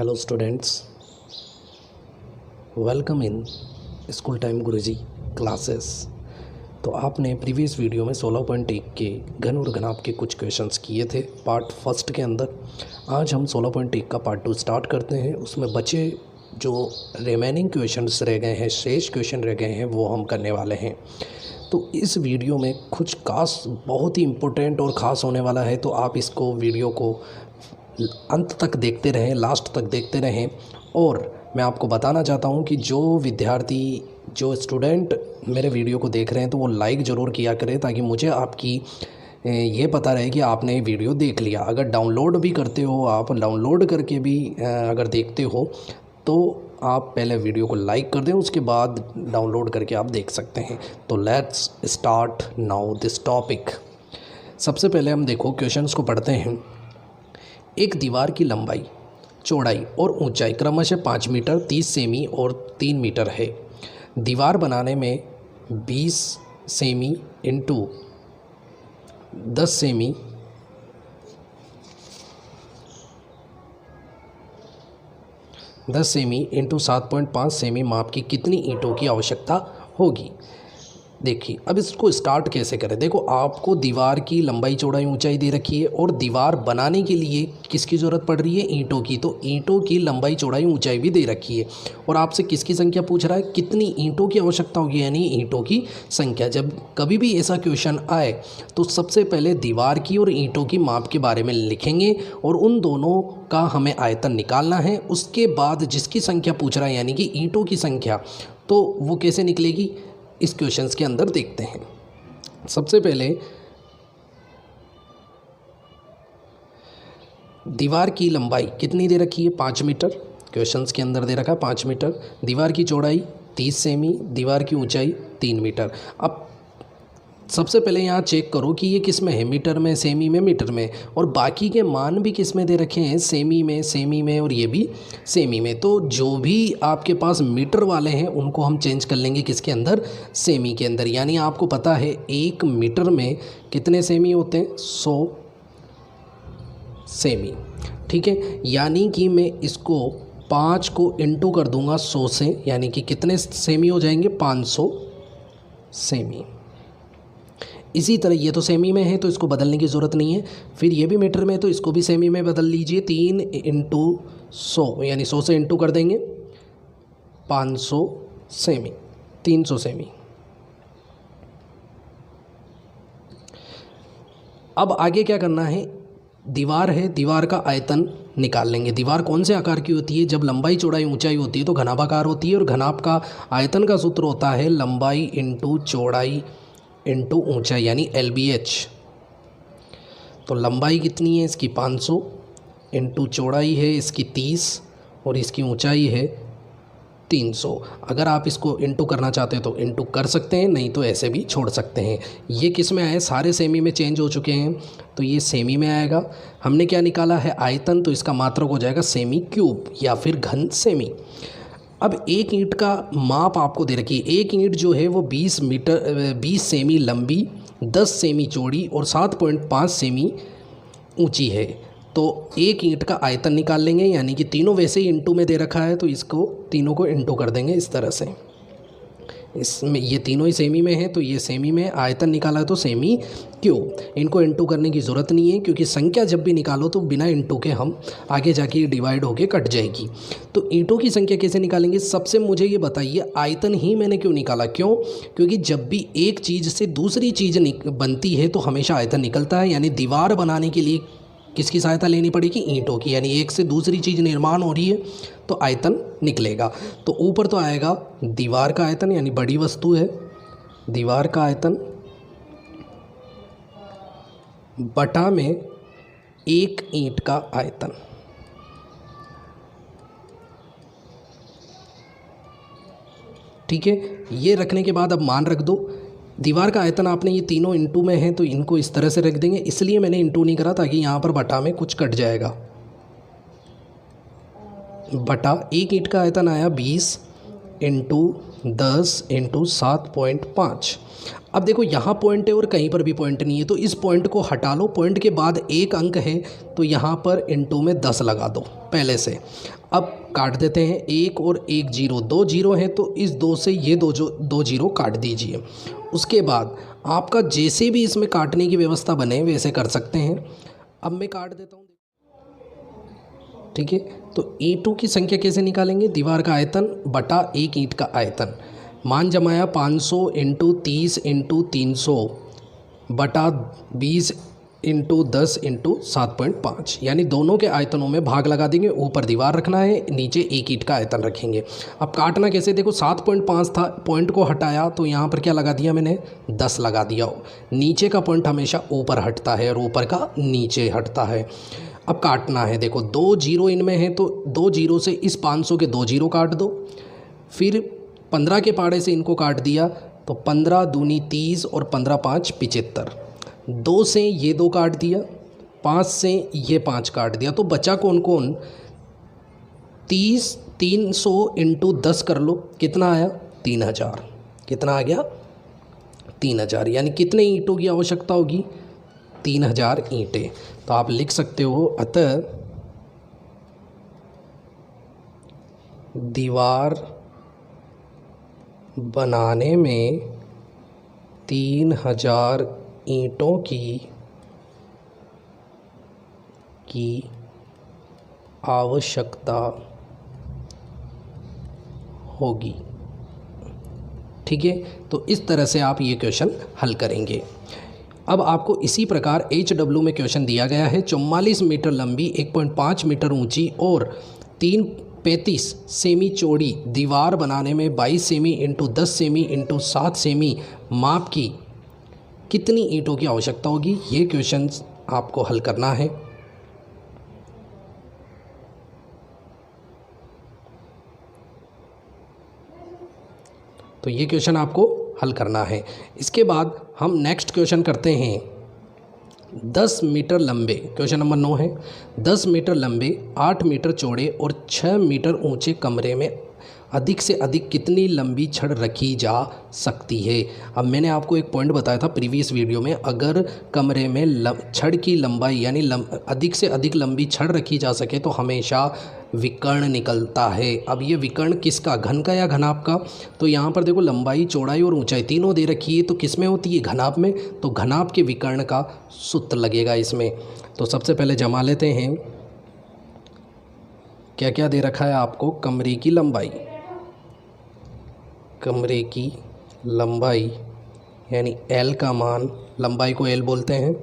Hello students, welcome in school time Guruji classes. तो आपने previous video में 16.1 के घन और घनाभ के कुछ क्वेश्चंस किए थे पार्ट फर्स्ट के अंदर। आज हम 16.1 का पार्ट 2 स्टार्ट करते हैं। उसमें बचे जो रिमेनिंग क्वेश्चंस रह गए हैं, शेष क्वेश्चन रह गए हैं, वो हम करने वाले हैं। तो इस वीडियो में कुछ खास बहुत ही इम्पोर्टेंट और ख़ास होने वाला है, तो आप इसको वीडियो को अंत तक देखते रहें, लास्ट तक देखते रहें। और मैं आपको बताना चाहता हूं कि जो विद्यार्थी, जो स्टूडेंट मेरे वीडियो को देख रहे हैं, तो वो लाइक ज़रूर किया करें, ताकि मुझे आपकी ये पता रहे कि आपने ये वीडियो देख लिया। अगर डाउनलोड भी करते हो, आप डाउनलोड करके भी अगर देखते हो, तो आप पहले वीडियो को लाइक कर दें, उसके बाद डाउनलोड करके आप देख सकते हैं। तो let's start now this topic. सबसे पहले हम देखो क्वेश्चंस को पढ़ते हैं। एक दीवार की लंबाई, चौड़ाई और ऊंचाई क्रमशः 5 मीटर, 30 सेमी और 3 मीटर है। दीवार बनाने में 20 semi into 10 semi into 7.5 semi माप की कितनी ईंटों की आवश्यकता होगी। देखिए, अब इसको स्टार्ट कैसे करें। देखो, आपको दीवार की लंबाई, चौड़ाई, ऊंचाई दे रखी है और दीवार बनाने के लिए किसकी ज़रूरत पड़ रही है? ईंटों की। तो ईंटों की लंबाई, चौड़ाई, ऊंचाई भी दे रखी है और आपसे किसकी संख्या पूछ रहा है? कितनी ईंटों की आवश्यकता होगी, यानी ईंटों की संख्या। जब कभी भी ऐसा क्वेश्चन आए तो सबसे पहले दीवार की और ईंटों की माप के बारे में लिखेंगे और उन दोनों का हमें आयतन निकालना है। उसके बाद जिसकी संख्या पूछ रहा है, यानी कि ईंटों की संख्या, तो वो कैसे निकलेगी इस क्वेश्चंस के अंदर देखते हैं। सबसे पहले दीवार की लंबाई कितनी दे रखी है? 5 मीटर। क्वेश्चंस के अंदर दे रखा है 5 मीटर। दीवार की चौड़ाई 30 सेमी, दीवार की ऊंचाई 3 मीटर। अब सबसे पहले यहाँ चेक करो कि ये किस में है, मीटर में, सेमी में, मीटर में, और बाकी के मान भी किस में दे रखे हैं? सेमी में और ये भी सेमी में। तो जो भी आपके पास मीटर वाले हैं उनको हम चेंज कर लेंगे किसके अंदर? सेमी के अंदर। यानी आपको पता है 1 मीटर में कितने सेमी होते हैं? 100 सेमी। ठीक है, यानी कि मैं इसको 5 को इंटू कर दूंगा 100 से, यानी कि कितने सेमी हो जाएंगे? 500 सेमी। इसी तरह ये तो सेमी में है तो इसको बदलने की ज़रूरत नहीं है। फिर ये भी मीटर में है तो इसको भी सेमी में बदल लीजिए। 3 इंटू 100, यानी 100 से इंटू कर देंगे 500 सेमी, 300 सेमी। अब आगे क्या करना है? दीवार है, दीवार का आयतन निकाल लेंगे। दीवार कौन से आकार की होती है? जब लंबाई, चौड़ाई, ऊंचाई होती है तो घनाभाकार होती है, और घनाभ का आयतन का सूत्र होता है लंबाई इंटू चौड़ाई इंटू ऊंचाई, यानी LBH। तो लंबाई कितनी है इसकी? 500 इंटू चौड़ाई है इसकी 30 और इसकी ऊंचाई है 300। अगर आप इसको इंटू करना चाहते हैं तो इंटू कर सकते हैं, नहीं तो ऐसे भी छोड़ सकते हैं। ये किस में आए? सारे सेमी में चेंज हो चुके हैं, तो ये सेमी में आएगा। हमने क्या निकाला है? आयतन। तो इसका मात्रक हो जाएगा सेमी क्यूब या फिर घन सेमी। अब एक ईंट का माप आपको दे रखी है। एक ईंट जो है वो 20 सेमी लंबी, 10 सेमी चौड़ी और 7.5 सेमी ऊंची है। तो एक ईंट का आयतन निकाल लेंगे, यानी कि तीनों वैसे ही इंटू में दे रखा है तो इसको तीनों को इंटू कर देंगे इस तरह से। इसमें ये तीनों ही सेमी में है तो ये सेमी में, आयतन निकाला है तो सेमी क्यूब। इनको इंटू करने की ज़रूरत नहीं है, क्योंकि संख्या जब भी निकालो तो बिना इंटू के हम आगे जाके डिवाइड होके कट जाएगी। तो ईंटों की संख्या कैसे निकालेंगे? सबसे मुझे ये बताइए, आयतन ही मैंने क्यों निकाला? क्यों? क्योंकि जब भी एक चीज़ से दूसरी चीज़ बनती है तो हमेशा आयतन निकलता है। यानी दीवार बनाने के लिए किसकी सहायता लेनी पड़ेगी? ईंटों की। यानी एक से दूसरी चीज़ निर्माण हो रही है तो आयतन निकलेगा। तो ऊपर तो आएगा दीवार का आयतन, यानी बड़ी वस्तु है, दीवार का आयतन बटा में एक ईंट का आयतन। ठीक है, ये रखने के बाद अब मान रख दो। दीवार का आयतन आपने ये तीनों इंटू में है तो इनको इस तरह से रख देंगे, इसलिए मैंने इंटू नहीं करा ताकि यहाँ पर बटा में कुछ कट जाएगा। बटा एक ईंट का आयतन आया 20 इंटू 10 इंटू 7.5। अब देखो यहाँ पॉइंट है और कहीं पर भी पॉइंट नहीं है, तो इस पॉइंट को हटा लो। पॉइंट के बाद एक अंक है तो यहाँ पर इंटू में 10 लगा दो पहले से। अब काट देते हैं, 1 और 1 जीरो, 2 जीरो है तो इस 2 से ये दो जीरो काट दीजिए। उसके बाद आपका जैसे भी इसमें काटने की व्यवस्था बने वैसे कर सकते हैं। अब मैं काट देता हूँ, ठीक है। तो ईंटों की संख्या कैसे निकालेंगे? दीवार का आयतन बटा एक ईंट का आयतन। मान जमाया 500 इंटू 30 इंटू 300 बटा 20 इंटू 10 इंटू 7.5, यानी दोनों के आयतनों में भाग लगा देंगे। ऊपर दीवार रखना है, नीचे एक ईंट का आयतन रखेंगे। अब काटना कैसे? देखो 7.5 था, पॉइंट को हटाया तो यहाँ पर क्या लगा दिया मैंने? 10 लगा दिया। नीचे का पॉइंट हमेशा ऊपर हटता है और ऊपर का नीचे हटता है। अब काटना है, देखो 2 जीरो इनमें है तो 2 जीरो से इस 500 के 2 जीरो काट दो। फिर 15 के पाड़े से इनको काट दिया तो 15 दूनी 30 और 15 5 75। 2 से ये 2 काट दिया, 5 से ये 5 काट दिया, तो बचा कौन कौन? 30, 300 इंटू 10 कर लो, कितना आया? 3000। कितना आ गया? 3000। यानी कितने ईंटों की आवश्यकता होगी? 3000 ईंटें। तो आप लिख सकते हो, अतः दीवार बनाने में 3000 ईंटों की आवश्यकता होगी। ठीक है, तो इस तरह से आप ये क्वेश्चन हल करेंगे। अब आपको इसी प्रकार HW में क्वेश्चन दिया गया है। 44 मीटर लंबी, 1.5 मीटर ऊंची और 335 सेमी चौड़ी दीवार बनाने में 22 semi into 10 semi into 7 semi माप की कितनी ईंटों की आवश्यकता होगी? ये क्वेश्चन आपको हल करना है। तो ये क्वेश्चन आपको हल करना है। इसके बाद हम नेक्स्ट क्वेश्चन करते हैं। 10 मीटर लंबे, क्वेश्चन नंबर 9 है। 10 मीटर लंबे, 8 मीटर चौड़े और 6 मीटर ऊंचे कमरे में अधिक से अधिक कितनी लंबी छड़ रखी जा सकती है? अब मैंने आपको एक पॉइंट बताया था प्रीवियस वीडियो में, अगर कमरे में छड़ की लंबाई यानी अधिक से अधिक लंबी छड़ रखी जा सके तो हमेशा विकर्ण निकलता है। अब ये विकर्ण किसका? घन का या घनाभ का? तो यहाँ पर देखो लंबाई, चौड़ाई और ऊंचाई तीनों दे रखी है, तो किस में होती है? घनाभ में। तो घनाभ के विकर्ण का सूत्र लगेगा इसमें। तो सबसे पहले जमा लेते हैं, क्या क्या दे रखा है आपको? कमरे की लंबाई, कमरे की लंबाई यानी L का मान, लंबाई को L बोलते हैं,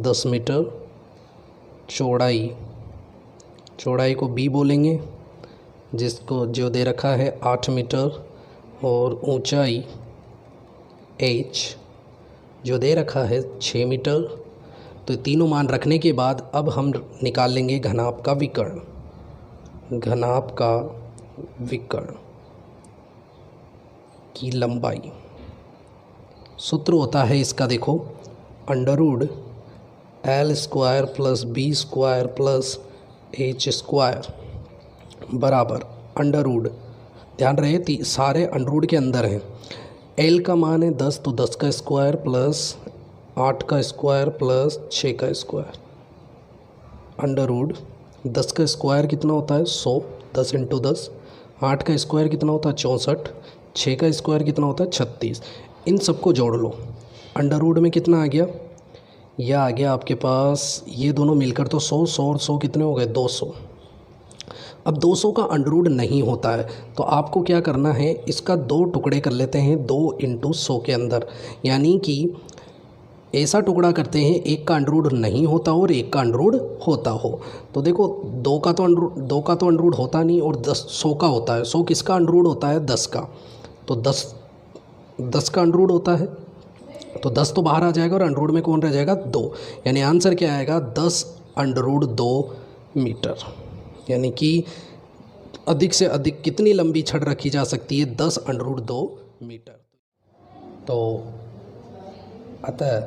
10 मीटर। चौड़ाई, चौड़ाई को B बोलेंगे, जिसको जो दे रखा है 8 मीटर। और ऊंचाई H जो दे रखा है 6 मीटर। तो तीनों मान रखने के बाद अब हम निकाल लेंगे घनाभ का विकर्ण। घनाभ का विकर्ण की लंबाई, सूत्र होता है इसका, देखो under root L square plus B square plus H square बराबर अंडरवुड, ध्यान रहे सारे अंडरवुड के अंदर हैं। L का मान है 10, तो 10 का स्क्वायर प्लस 8 का स्क्वायर प्लस 6 का स्क्वायर। अंडरवुड 10 का स्क्वायर कितना होता है? 100, 10 इंटू 10। 8 का स्क्वायर कितना होता है? 64। 6 का स्क्वायर कितना होता है? 36। इन सबको जोड़ लो। अंडरवुड में कितना आ गया? यह आ गया आपके पास, ये दोनों मिलकर तो 100, 100 और 100 कितने हो गए? 200। अब 200 का अंडरवुड नहीं होता है तो आपको क्या करना है? इसका 2 टुकड़े कर लेते हैं 2 इंटू 100 के अंदर, यानी कि ऐसा टुकड़ा करते हैं एक का अंडरवुड नहीं होता और एक का अंडरवुड होता हो। तो देखो 2 का तो अंडरवुड होता नहीं और 100 का होता है। 100 किसका अंडरवुड होता है? 10 का। तो 10 का अंडरवुड होता है, तो 10 तो बाहर आ जाएगा और अंडरवुड में कौन रह जाएगा? 2। यानी आंसर क्या आएगा? 10 अंडरवुड 2 मीटर। यानी कि अधिक से अधिक कितनी लंबी छड़ रखी जा सकती है? 10 अंडरवुड 2 मीटर। तो अतः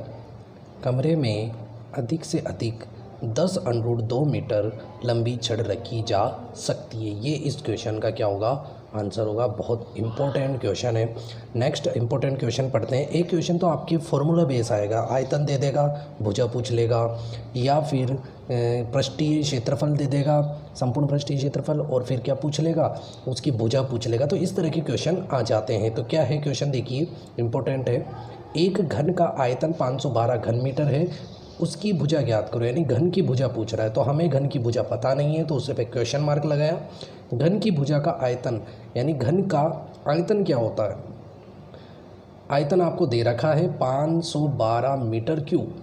कमरे में अधिक से अधिक 10 अंडरवुड 2 मीटर लंबी छड़ रखी जा सकती है। ये इस क्वेश्चन का क्या होगा? आंसर होगा। बहुत इंपॉर्टेंट क्वेश्चन है। नेक्स्ट इंपॉर्टेंट क्वेश्चन पढ़ते हैं। एक क्वेश्चन तो आपके फॉर्मूला बेस आएगा, आयतन दे देगा, भुजा पूछ लेगा, या फिर पृष्ठीय क्षेत्रफल दे देगा, संपूर्ण पृष्ठीय क्षेत्रफल, और फिर क्या पूछ लेगा, उसकी भुजा पूछ लेगा। तो इस तरह के क्वेश्चन आ जाते हैं। तो क्या है क्वेश्चन, देखिए इंपॉर्टेंट है। एक घन का आयतन 512 घन मीटर है, उसकी भुजा ज्ञात करो। यानी घन की भुजा पूछ रहा है, तो हमें घन की भुजा पता नहीं है, तो उससे पे क्वेश्चन मार्क लगाया। घन की भुजा का आयतन, यानी घन का आयतन क्या होता है, आयतन आपको दे रखा है 512 मीटर क्यूब।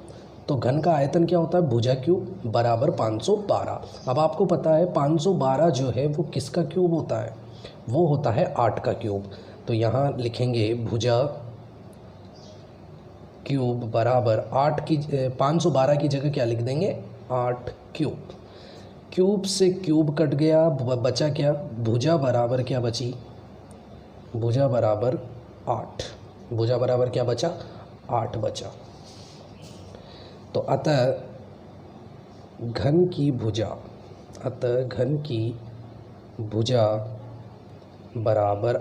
तो घन का आयतन क्या होता है, भुजा क्यूब बराबर 512। अब आपको पता है 512 जो है वो किसका क्यूब होता है, वो होता है 8 का क्यूब। तो यहाँ लिखेंगे भुजा क्यूब बराबर 8 की 512 की जगह क्या लिख देंगे, 8 क्यूब। क्यूब से क्यूब कट गया, बचा क्या, भुजा बराबर क्या बची, भुजा बराबर 8। भुजा बराबर क्या बचा, 8 बचा। तो अतः घन की भुजा, अतः घन की भुजा बराबर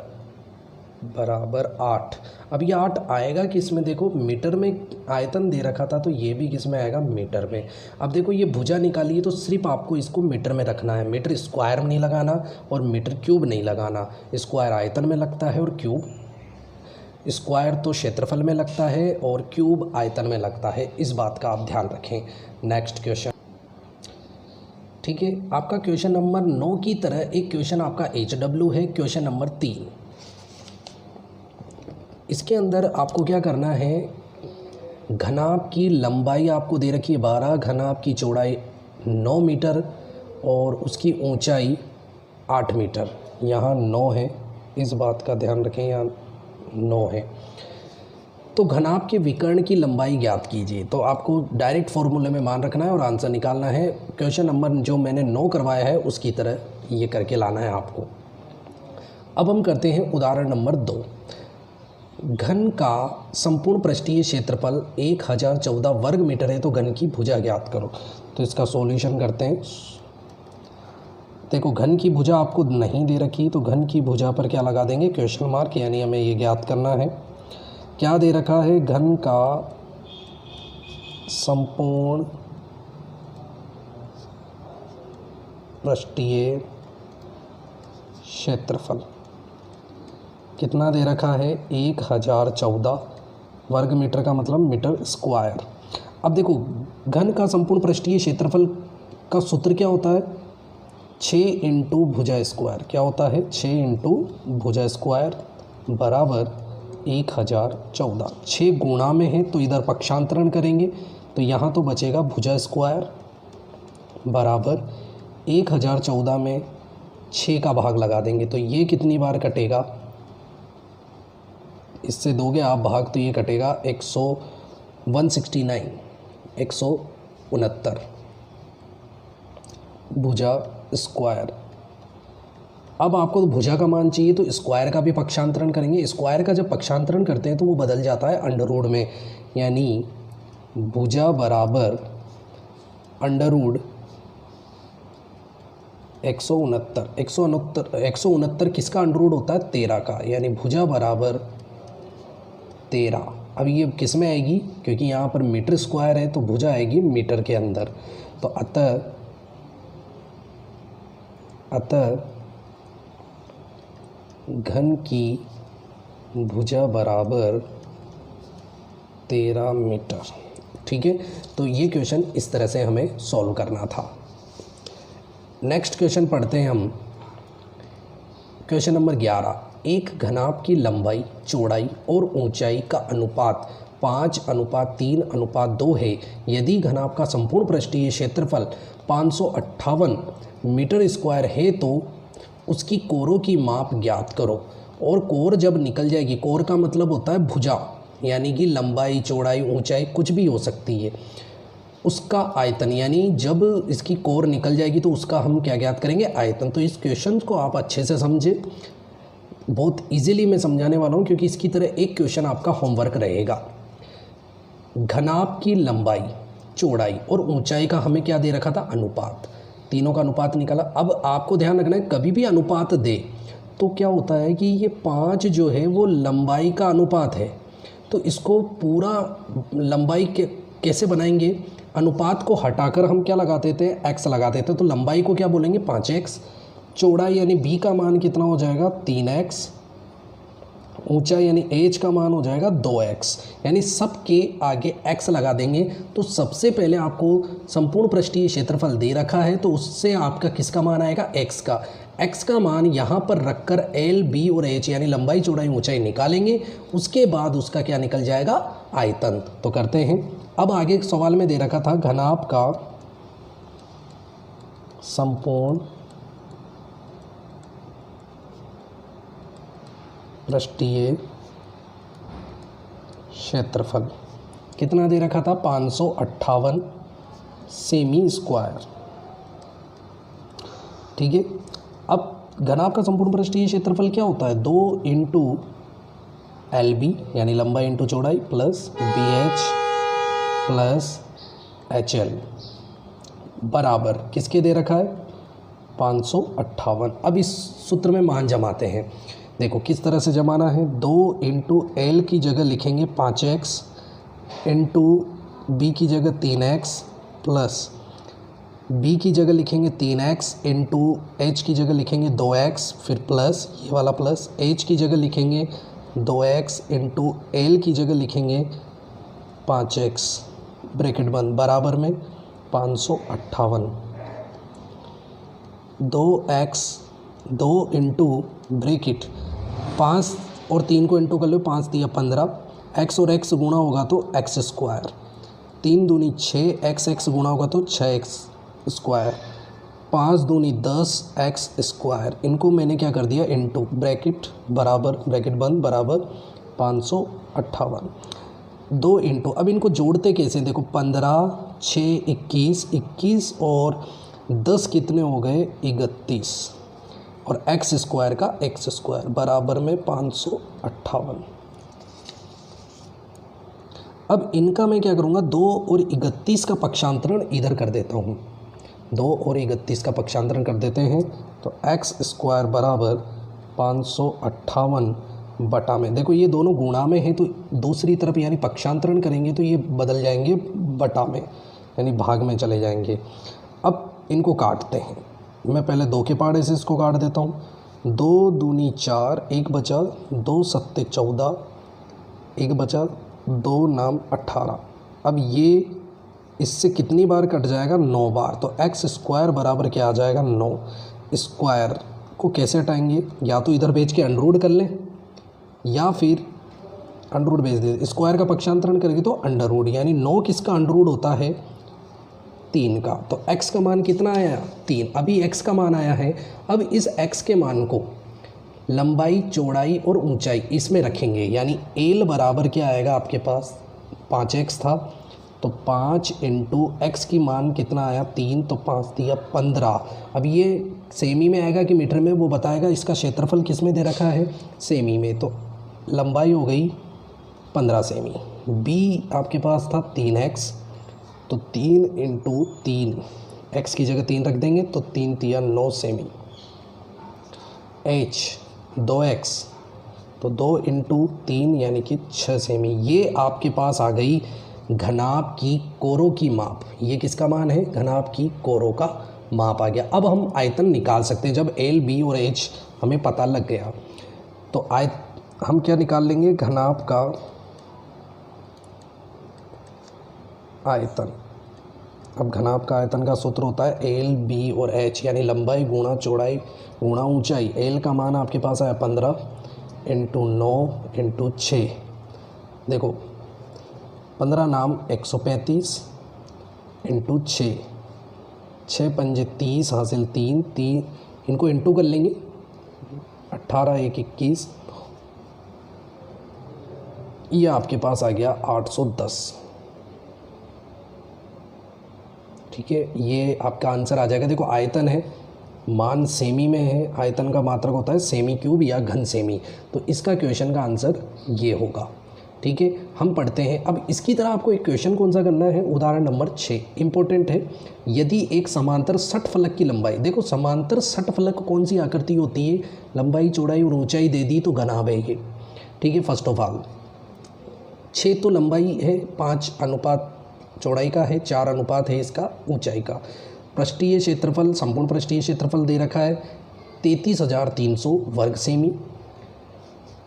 8। अब ये 8 आएगा किस में, देखो मीटर में आयतन दे रखा था, तो ये भी किस में आएगा, मीटर में। अब देखो ये भुजा निकालिए, तो सिर्फ आपको इसको मीटर में रखना है, मीटर स्क्वायर में नहीं लगाना और मीटर क्यूब नहीं लगाना। स्क्वायर आयतन में लगता है और क्यूब, स्क्वायर तो क्षेत्रफल में लगता है और क्यूब आयतन में लगता है। इस बात का आप ध्यान रखें। नेक्स्ट क्वेश्चन, ठीक है। आपका क्वेश्चन नंबर 9 की तरह एक क्वेश्चन आपका HW है, क्वेश्चन नंबर 3। इसके अंदर आपको क्या करना है, घनाभ की लंबाई आपको दे रखी है 12, घनाभ की चौड़ाई 9 मीटर और उसकी ऊंचाई 8 मीटर। यहाँ 9 है, इस बात का ध्यान रखें, यहाँ 9 है। तो घनाभ के विकर्ण की लंबाई ज्ञात कीजिए। तो आपको डायरेक्ट फॉर्मूले में मान रखना है और आंसर निकालना है। क्वेश्चन नंबर जो मैंने 9 करवाया है उसकी तरह ये करके लाना है आपको। अब हम करते हैं उदाहरण नंबर 2। घन का संपूर्ण पृष्ठीय क्षेत्रफल 1014 वर्ग मीटर है, तो घन की भुजा ज्ञात करो। तो इसका सॉल्यूशन करते हैं। देखो घन की भुजा आपको नहीं दे रखी, तो घन की भुजा पर क्या लगा देंगे, क्वेश्चन मार्क, यानी हमें ये ज्ञात करना है। क्या दे रखा है, घन का संपूर्ण पृष्ठीय क्षेत्रफल कितना दे रखा है, 1014 वर्ग मीटर का मतलब मीटर स्क्वायर। अब देखो घन का संपूर्ण पृष्ठीय क्षेत्रफल का सूत्र क्या होता है, 6 इंटू भुजा स्क्वायर। क्या होता है, 6 इंटू भुजा स्क्वायर बराबर 1014। 6 गुणा में है तो इधर पक्षांतरण करेंगे, तो यहाँ तो बचेगा भुजा स्क्वायर बराबर 1014 में 6 का भाग लगा देंगे, तो ये कितनी बार कटेगा, इससे दोगे आप भाग तो ये कटेगा 169 भुजा स्क्वायर। अब आपको तो भुजा का मान चाहिए, तो स्क्वायर का भी पक्षांतरण करेंगे। स्क्वायर का जब पक्षांतरण करते हैं तो वो बदल जाता है अंडर रूट में, यानी भुजा बराबर अंडर रूट 169 किसका अंडर रूट होता है, 13 का, यानी भुजा बराबर 13। अब ये किस में आएगी, क्योंकि यहाँ पर मीटर स्क्वायर है तो भुजा आएगी मीटर के अंदर। तो अतः घन की भुजा बराबर 13 मीटर। ठीक है, तो ये क्वेश्चन इस तरह से हमें सॉल्व करना था। नेक्स्ट क्वेश्चन पढ़ते हैं हम। Question number 11। एक घनाभ की लंबाई, चौड़ाई और ऊंचाई का अनुपात 5:3:2 है। यदि घनाभ का संपूर्ण पृष्ठीय क्षेत्रफल 558 मीटर स्क्वायर है तो उसकी कोरों की माप ज्ञात करो। और कोर जब निकल जाएगी, कोर का मतलब होता है भुजा, यानी कि लंबाई, चौड़ाई, ऊंचाई कुछ भी हो सकती है, उसका आयतन, यानी जब इसकी कोर निकल जाएगी तो उसका हम क्या ज्ञात करेंगे, आयतन। तो इस क्वेश्चन को आप अच्छे से समझें, बहुत इजीली मैं समझाने वाला हूँ, क्योंकि इसकी तरह एक क्वेश्चन आपका होमवर्क रहेगा। घनाभ की लंबाई, चौड़ाई और ऊंचाई का हमें क्या दे रखा था, अनुपात। तीनों का अनुपात निकाला। अब आपको ध्यान रखना है, कभी भी अनुपात दे तो क्या होता है कि ये 5 जो है वो लंबाई का अनुपात है। तो इसको पूरा लंबाई के कैसे बनाएंगे, अनुपात को हटाकर हम क्या लगा देते हैं, x लगा देते हैं। तो लंबाई को क्या बोलेंगे 5x, चौड़ाई यानी b का मान कितना हो जाएगा 3x, ऊंचाई यानी h का मान हो जाएगा 2x, यानी सब के आगे x लगा देंगे। तो सबसे पहले आपको संपूर्ण पृष्ठीय क्षेत्रफल दे रखा है, तो उससे आपका किसका मान आएगा x का मान यहाँ पर रखकर l, b और h यानी लंबाई चौड़ाई ऊंचाई निकालेंगे। उसके बाद उसका क्या निकल जाएगा, आयतन। तो करते हैं। अब आगे एक सवाल में दे रखा था घनाभ का संपूर्ण पृष्ठीय क्षेत्रफल कितना दे रखा था, 558 सेमी स्क्वायर। ठीक है। अब घनाभ का संपूर्ण पृष्ठीय क्षेत्रफल क्या होता है, 2 इंटू LB यानी लंबाई इंटू चौड़ाई प्लस BH प्लस HL बराबर किसके दे रखा है 558। अब इस सूत्र में मान जमाते हैं। देखो किस तरह से जमाना है, 2 इंटू L की जगह लिखेंगे 5x, इंटू B की जगह 3x, प्लस B की जगह लिखेंगे 3x, इंटू H की जगह लिखेंगे 2x, फिर प्लस ये वाला प्लस H की जगह लिखेंगे 2x, इंटू L की जगह लिखेंगे 5x, ब्रैकेट बंद, बराबर में 558। 2x 2 इंटू ब्रैकेट 5 और 3 को इंटू कर लो, 5 दिया 15, x और x गुणा होगा तो x स्क्वायर, 3 दूनी 6, x गुणा होगा तो 6x स्क्वायर, 5 दूनी 10 x स्क्वायर। इनको मैंने क्या कर दिया इंटू, ब्रैकेट बराबर, ब्रैकेट बंद, बराबर 558। 2 इंटू, अब इनको जोड़ते कैसे, देखो 15 6 21, 21 और 10 कितने हो गए 31, और x स्क्वायर का x स्क्वायर बराबर में 558। अब इनका मैं क्या करूँगा, 2 और 31 का पक्षांतरण इधर कर देता हूँ, 2 और 31 का पक्षांतरण कर देते हैं। तो x स्क्वायर बराबर 558 बटा में, देखो ये दोनों गुणा में है तो दूसरी तरफ यानी पक्षांतरण करेंगे तो ये बदल जाएंगे बटा में, यानी भाग में चले जाएंगे। अब इनको काटते हैं, मैं पहले 2 के पहाड़े से इसको काट देता हूँ। 2 दूनी 4, 1 बचा, 2 सत्ते 14, 1 बचा, 2 नाम 18। अब ये इससे कितनी बार कट जाएगा, 9 बार। तो x स्क्वायर बराबर क्या आ जाएगा 9। स्क्वायर को कैसे हटाएंगे, या तो इधर भेज के अंडरवुड कर लें या फिर अंडरवुड भेज दे, स्क्वायर का पक्षांतरण करेंगे तो अंडरवुड, यानी 9 किसका अंडरवुड होता है 3 का। तो x का मान कितना आया 3, अभी x का मान आया है। अब इस x के मान को लंबाई चौड़ाई और ऊंचाई इसमें रखेंगे, यानी L बराबर क्या आएगा आपके पास 5x था, तो 5 इंटू एक्स की मान कितना आया 3, तो 5 दिया 15। अब ये सेमी में आएगा कि मीटर में वो बताएगा। इसका क्षेत्रफल किस में दे रखा है सेमी में, तो लंबाई हो गई 15 सेमी। b आपके पास था 3x, तो 3 इंटू 3, एक्स की जगह 3 रख देंगे तो 3 तिया 9 सेमी। h 2x, तो 2 इंटू 3 यानी कि 6 सेमी। ये आपके पास आ गई घनाभ की कोरों की माप। ये किसका मान है, घनाभ की कोरों का माप आ गया। अब हम आयतन निकाल सकते हैं जब L, B और H हमें पता लग गया। तो हम क्या निकाल लेंगे, घनाभ का आयतन। अब घनाभ का आयतन का सूत्र होता है L, B और H, यानी लंबाई गुणा चौड़ाई गुणा ऊंचाई। L का मान आपके पास आया 15 इंटू 9 इंटू 6। देखो 15 नाम 135 इंटू 6, 6 पंजे 30 हासिल 3, इनको इंटू कर लेंगे 18 1 21, ये आपके पास आ गया 810। ठीक है, ये आपका आंसर आ जाएगा। देखो आयतन है, मान सेमी में है, आयतन का मात्रक होता है सेमी क्यूब या घन सेमी, तो इसका क्वेश्चन का आंसर ये होगा। ठीक है, हम पढ़ते हैं। अब इसकी तरह आपको एक क्वेश्चन कौन सा करना है, उदाहरण नंबर 6 इंपॉर्टेंट है। यदि एक समांतर षटफलक की लंबाई, देखो समांतर षटफलक कौन सी आकृति होती है, लंबाई चौड़ाई और ऊंचाई दे दी तो घनाभ है ये, ठीक है। फर्स्ट ऑफ ऑल 6 तो लंबाई है, 5 अनुपात चौड़ाई का है, 4 अनुपात है इसका ऊंचाई का। पृष्ठीय क्षेत्रफल, संपूर्ण पृष्ठीय क्षेत्रफल दे रखा है 33,300 वर्ग सेमी।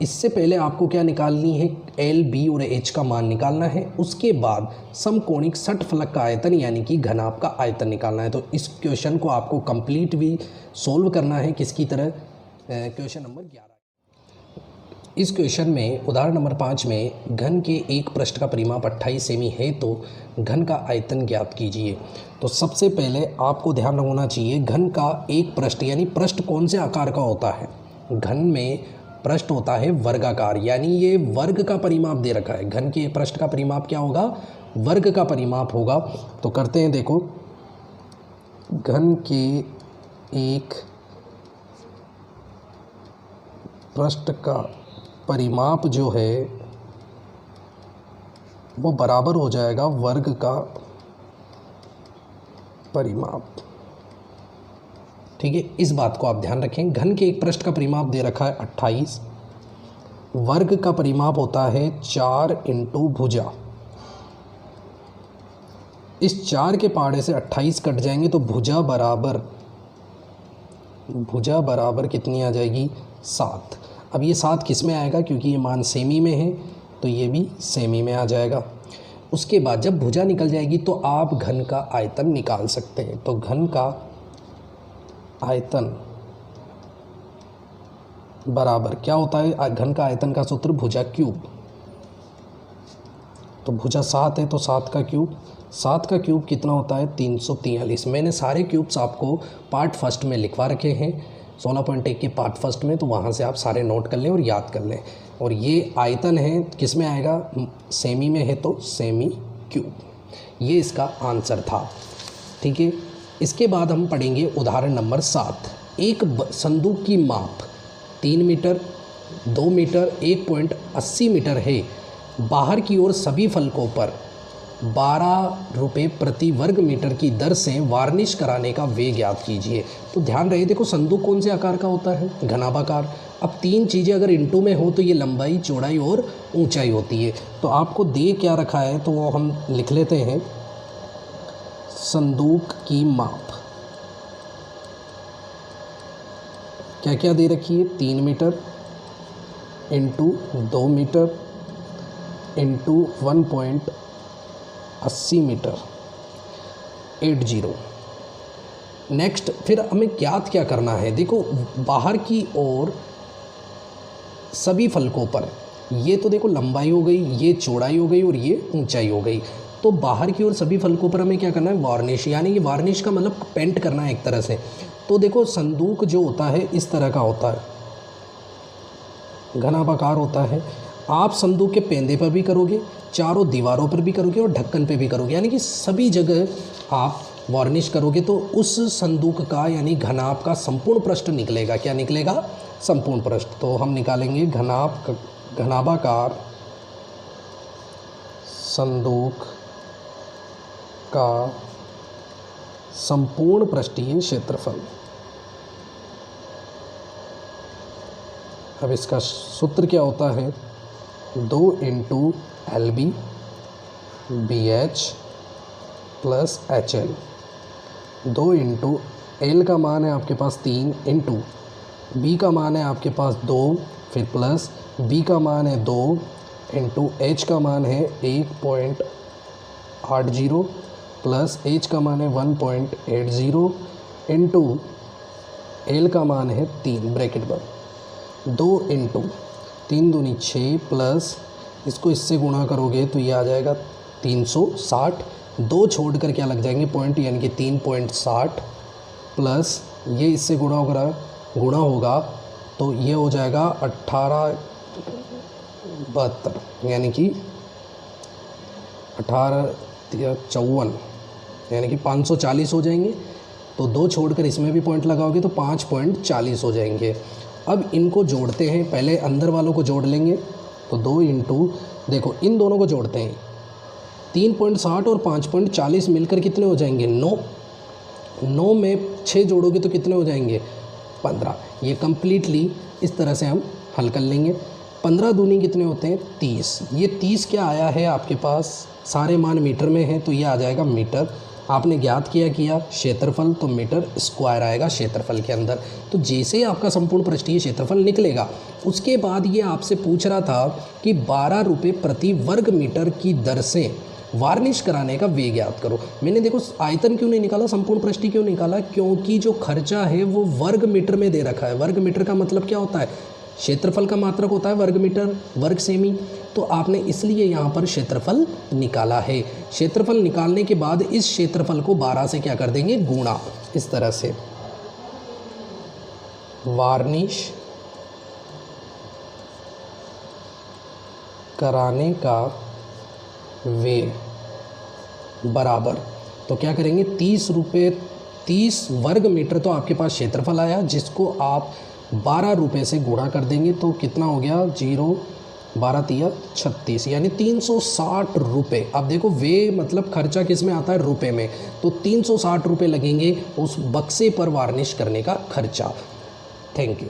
इससे पहले आपको क्या निकालनी है, एल, बी और एच का मान निकालना है। उसके बाद समकोणिक षटफलक का आयतन यानी कि घनाभ का आयतन निकालना है। तो इस क्वेश्चन को आपको कंप्लीट भी सोल्व करना है किसकी तरह, क्वेश्चन नंबर 11। इस क्वेश्चन में उदाहरण नंबर 5 में घन के एक पृष्ठ का परिमाप 28 सेमी है तो घन का आयतन ज्ञात कीजिए। तो सबसे पहले आपको ध्यान रखना चाहिए घन का एक पृष्ठ, यानी पृष्ठ कौन से आकार का होता है, घन में पृष्ठ होता है वर्गाकार, यानी ये वर्ग का परिमाप दे रखा है। घन के पृष्ठ का परिमाप क्या होगा, वर्ग का परिमाप होगा। तो करते हैं, देखो घन के एक पृष्ठ का परिमाप जो है वो बराबर हो जाएगा वर्ग का परिमाप, ठीक है। इस बात को आप ध्यान रखें, घन के एक पृष्ठ का परिमाप दे रखा है 28, वर्ग का परिमाप होता है 4 इंटू भुजा। इस 4 के पहाड़े से 28 कट जाएंगे तो भुजा बराबर कितनी आ जाएगी, 7। अब ये 7 किस में आएगा, क्योंकि ये मान सेमी में है तो ये भी सेमी में आ जाएगा। उसके बाद जब भुजा निकल जाएगी तो आप घन का आयतन निकाल सकते हैं। तो घन का आयतन बराबर क्या होता है, घन का आयतन का सूत्र भुजा क्यूब। तो भुजा 7 है तो 7 का क्यूब, 7 का क्यूब कितना होता है 343। मैंने सारे क्यूब्स आपको पार्ट फर्स्ट में लिखवा रखे हैं, 16.1 के पार्ट फर्स्ट में, तो वहाँ से आप सारे नोट कर लें और याद कर लें। और ये आयतन है किस में आएगा, सेमी में है तो सेमी क्यूब। ये इसका आंसर था, ठीक है। इसके बाद हम पढ़ेंगे उदाहरण नंबर 7। एक संदूक की माप 3 मीटर, 2 मीटर, 1.80 मीटर है। बाहर की ओर सभी फलकों पर 12 रुपये प्रति वर्ग मीटर की दर से वार्निश कराने का व्यय ज्ञात कीजिए। तो ध्यान रहे, देखो संदूक कौन से आकार का होता है, घनाभाकार। अब 3 चीज़ें अगर इंटू में हो तो ये लंबाई, चौड़ाई और ऊंचाई होती है। तो आपको दे क्या रखा है तो वो हम लिख लेते हैं, संदूक की माप क्या क्या दे रखी है, 3 metre into 2 metre into 1.80 metre 80। Next फिर हमें ज्ञात क्या करना है, देखो बाहर की ओर सभी फलकों पर, ये तो देखो लंबाई हो गई, ये चौड़ाई हो गई और ये ऊंचाई हो गई। तो बाहर की ओर सभी फलकों पर हमें क्या करना है, वार्निश, यानी कि वार्निश का मतलब पेंट करना है एक तरह से। तो देखो संदूक जो होता है इस तरह का होता है, घनाभाकार होता है। आप संदूक के पेंदे पर भी करोगे, चारों दीवारों पर भी करोगे और ढक्कन पे भी करोगे, यानी कि सभी जगह आप वार्निश करोगे तो उस संदूक का यानी घनाभ का संपूर्ण पृष्ठ निकलेगा। क्या निकलेगा, संपूर्ण पृष्ठ। तो हम निकालेंगे घनाभाकार संदूक का संपूर्ण पृष्ठीय क्षेत्रफल। अब इसका सूत्र क्या होता है, 2 into LB BH plus HL। 2 into L का मान है आपके पास 3, इंटू B का मान है आपके पास 2, फिर प्लस B का मान है 2, इंटू H का मान है 1.80 प्लस H का मान है 1.80 इंटू L का मान है 3 ब्रैकेट पर 2 इंटू 3 दूनी 6 प्लस इसको इससे गुणा करोगे तो ये आ जाएगा 360। 2 छोड़कर क्या लग जाएंगे पॉइंट, यानी कि 3.60 प्लस ये इससे गुणा होगा तो ये हो जाएगा 1872, यानी कि 1854 यानी कि 540 हो जाएंगे। तो 2 छोड़कर इसमें भी पॉइंट लगाओगे तो 5.40 हो जाएंगे। अब इनको जोड़ते हैं, पहले अंदर वालों को जोड़ लेंगे। तो 2 इंटू देखो इन दोनों को जोड़ते हैं, 3.60 और 5.40 मिलकर कितने हो जाएंगे 9। 9 में 6 जोड़ोगे तो कितने हो जाएंगे 15। ये कम्प्लीटली इस तरह से हम हल कर लेंगे। 15 दूनी कितने होते हैं 30। ये 30 क्या आया है आपके पास, सारे मान मीटर में हैं तो ये आ जाएगा मीटर। आपने ज्ञात किया क्षेत्रफल, तो मीटर स्क्वायर आएगा क्षेत्रफल के अंदर। तो जैसे ही आपका संपूर्ण पृष्ठीय क्षेत्रफल निकलेगा उसके बाद ये आपसे पूछ रहा था कि 12 रुपये प्रति वर्ग मीटर की दर से वार्निश कराने का व्यय ज्ञात करो। मैंने देखो आयतन क्यों नहीं निकाला, संपूर्ण पृष्ठीय क्यों निकाला, क्योंकि जो खर्चा है वो वर्ग मीटर में दे रखा है। वर्ग मीटर का मतलब क्या होता है, क्षेत्रफल का मात्रक होता है वर्ग मीटर, वर्ग सेमी। तो आपने इसलिए यहाँ पर क्षेत्रफल निकाला है। क्षेत्रफल निकालने के बाद इस क्षेत्रफल को 12 से क्या कर देंगे गुणा, इस तरह से वार्निश कराने का व्यय बराबर, तो क्या करेंगे 30 रुपये 30 वर्ग मीटर तो आपके पास क्षेत्रफल आया, जिसको आप 12 रुपये से गुणा कर देंगे तो कितना हो गया 0 12 तिया 36, यानी 360 रुपये। अब देखो वे मतलब खर्चा किस में आता है रुपए में, तो 360 रुपये लगेंगे उस बक्से पर वार्निश करने का खर्चा। Thank you.